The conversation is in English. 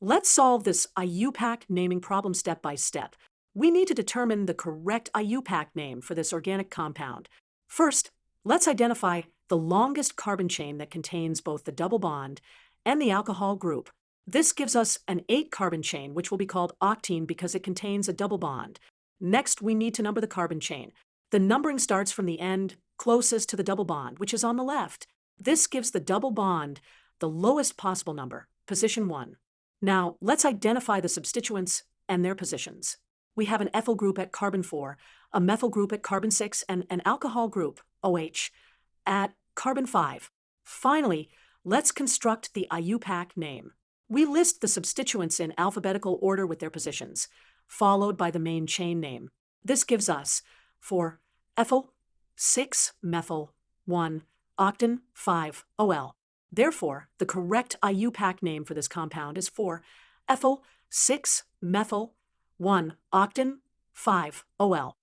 Let's solve this IUPAC naming problem step by step. We need to determine the correct IUPAC name for this organic compound. First, let's identify the longest carbon chain that contains both the double bond and the alcohol group. This gives us an 8-carbon chain, which will be called octene because it contains a double bond. Next, we need to number the carbon chain. The numbering starts from the end closest to the double bond, which is on the left. This gives the double bond the lowest possible number, position 1. Now, let's identify the substituents and their positions. We have an ethyl group at carbon 4, a methyl group at carbon 6, and an alcohol group, OH, at carbon 5. Finally, let's construct the IUPAC name. We list the substituents in alphabetical order with their positions, followed by the main chain name. This gives us, for ethyl, 6-methyl, 1-octene, 5-OL. Therefore, the correct IUPAC name for this compound is 4-ethyl, 6-methyl, 1-octene, 5-OL.